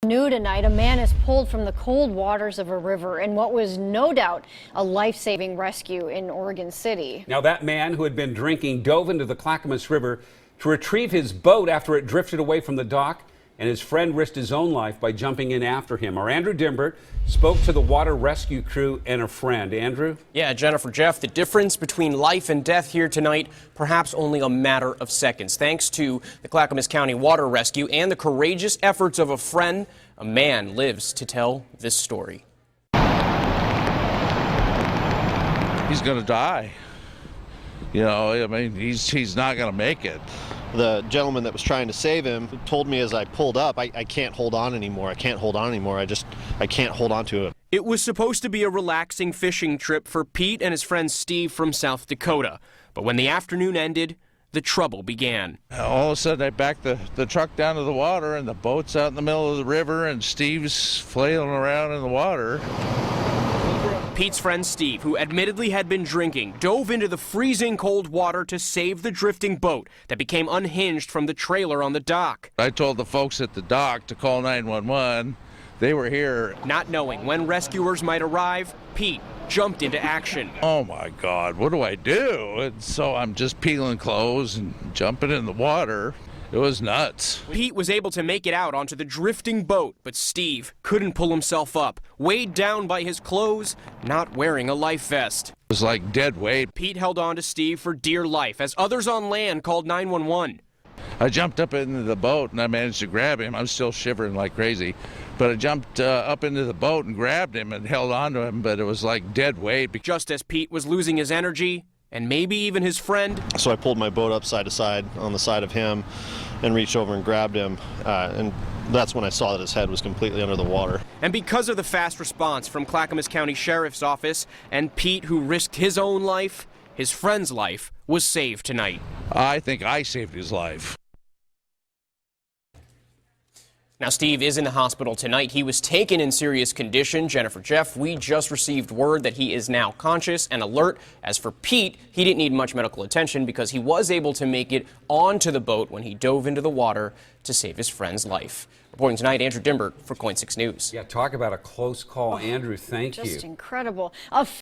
New tonight, a man is pulled from the cold waters of a river in what was no doubt a life-saving rescue in Oregon City. Now that man who had been drinking dove into the Clackamas River to retrieve his boat after it drifted away from the dock, and his friend risked his own life by jumping in after him. Our Andrew Dimbert spoke to the water rescue crew and a friend. Andrew? Yeah, Jennifer, Jeff, the difference between life and death here tonight, perhaps only a matter of seconds. Thanks to the Clackamas County Water Rescue and the courageous efforts of a friend, a man lives to tell this story. He's going to die. You know, I mean, he's not going to make it. The gentleman that was trying to save him told me as I pulled up, I can't hold on anymore. I can't hold on anymore. I can't hold on to it. It was supposed to be a relaxing fishing trip for Pete and his friend Steve from South Dakota. But when the afternoon ended, the trouble began. All of a sudden, I backed the truck down to the water, and the boat's out in the middle of the river, and Steve's flailing around in the water. Pete's friend Steve, who admittedly had been drinking, dove into the freezing cold water to save the drifting boat that became unhinged from the trailer on the dock. I told the folks at the dock to call 911. They were here. Not knowing when rescuers might arrive, Pete jumped into action. Oh my God, what do I do? And so I'm just peeling clothes and jumping in the water. It was nuts. Pete was able to make it out onto the drifting boat, but Steve couldn't pull himself up, weighed down by his clothes, not wearing a life vest. It was like dead weight. Pete held on to Steve for dear life as others on land called 911. I jumped up into the boat and I managed to grab him. I'm still shivering like crazy. But I jumped up into the boat and grabbed him and held on to him, but it was like dead weight. Just as Pete was losing his energy, and maybe even his friend. So I pulled my boat up side to side on the side of him and reached over and grabbed him. And that's when I saw that his head was completely under the water. And because of the fast response from Clackamas County Sheriff's Office and Pete, who risked his own life, his friend's life was saved tonight. I think I saved his life. Now, Steve is in the hospital tonight. He was taken in serious condition. Jennifer, Jeff, we just received word that he is now conscious and alert. As for Pete, he didn't need much medical attention because he was able to make it onto the boat when he dove into the water to save his friend's life. Reporting tonight, Andrew Dimbert for KOIN 6 News. Yeah, talk about a close call. Andrew, thank you. Just incredible.